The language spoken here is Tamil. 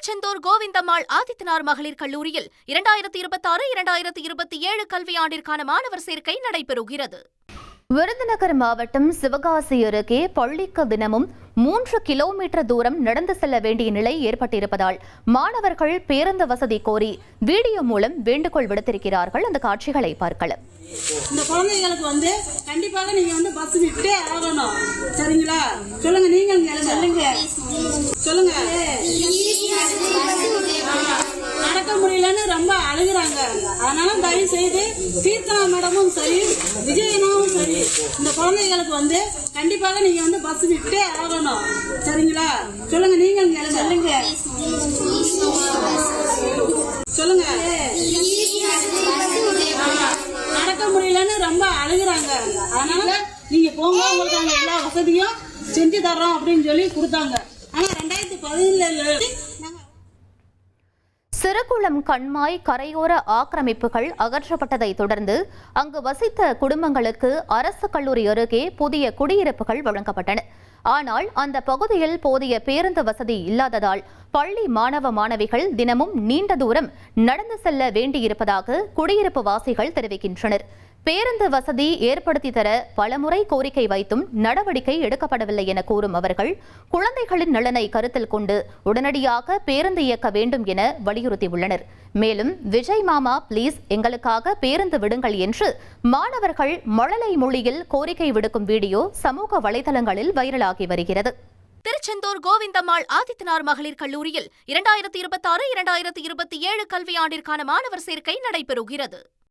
திருச்செந்தூர் கோவிந்தம்மாள் ஆதித்தனார் மகளிர் கல்லூரியில் 2026-2027 கல்வியாண்டிற்கான மாணவர் சேர்க்கை நடைபெறுகிறது. விருதுநகர் மாவட்டம் சிவகாசி அருகே பள்ளிக்கு தினமும் 3 கிலோமீட்டர் தூரம் நடந்து செல்ல வேண்டிய நிலை ஏற்பட்டிருப்பதால் மாணவர்கள் பேருந்து வசதி கோரி வீடியோ மூலம் வேண்டுகோள் விடுத்திருக்கிறார்கள். அந்த காட்சிகளை பார்க்கலாம். இந்த குழந்தைகளுக்கு கண்டிப்பாக நீங்க பஸ் விட்டே ஆகணும். சரிங்களா? சொல்லுங்க, நீங்க சொல்லுங்க. நடக்க முடியலன்னு ரொம்ப அழுகுறாங்க. அதனால தயவு செய்து கீர்த்தனா மேடமும் சரி, விஜயனும் சரி, இந்த குழந்தைகளுக்கு கண்டிப்பாக நீங்க பஸ் விட்டே ஆகணும். சரிங்களா? சொல்லுங்க, நீங்க சொல்லுங்க. நடக்க முடியலன்னு ரொம்ப அழுகுறாங்க. அதனால நீங்க போங்க, உங்களுக்கு அங்க எல்லா வசதியும் செஞ்சு தர்றோம் அப்படின்னு சொல்லி கொடுத்தாங்க. ஆனா 2017 சிறுகுளம் கண்மாய் கரையோர ஆக்கிரமிப்புகள் அகற்றப்பட்டதை தொடர்ந்து அங்கு வசித்த குடும்பங்களுக்கு அரசு கல்லூரி அருகே புதிய குடியிருப்புகள் வழங்கப்பட்டன. ஆனால் அந்த பகுதியில் போதிய பேருந்து வசதி இல்லாததால் பள்ளி மாணவ மாணவிகள் தினமும் நீண்ட தூரம் நடந்து செல்ல வேண்டியிருப்பதாக குடியிருப்பு வாசிகள் தெரிவிக்கின்றனர். பேருந்து வசதி ஏற்படுத்தி தர பலமுறை கோரிக்கை வைத்தும் நடவடிக்கை எடுக்கப்படவில்லை என கூறும் அவர்கள் குழந்தைகளின் நலனை கருத்தில் கொண்டு உடனடியாக பேருந்து இயக்க வேண்டும் என வலியுறுத்தியுள்ளனர். மேலும் விஜய் மாமா பிளீஸ் எங்களுக்காக பேருந்து விடுங்கள் என்று மாணவர்கள் மழலை மொழியில் கோரிக்கை விடுக்கும் வீடியோ சமூக வலைதளங்களில் வைரலாகி வருகிறது. திருச்செந்தூர் கோவிந்தம்மாள் ஆதித்தனார் மகளிர் கல்லூரியில் 2026-2027 கல்வியாண்டிற்கான மாணவர் சேர்க்கை நடைபெறுகிறது.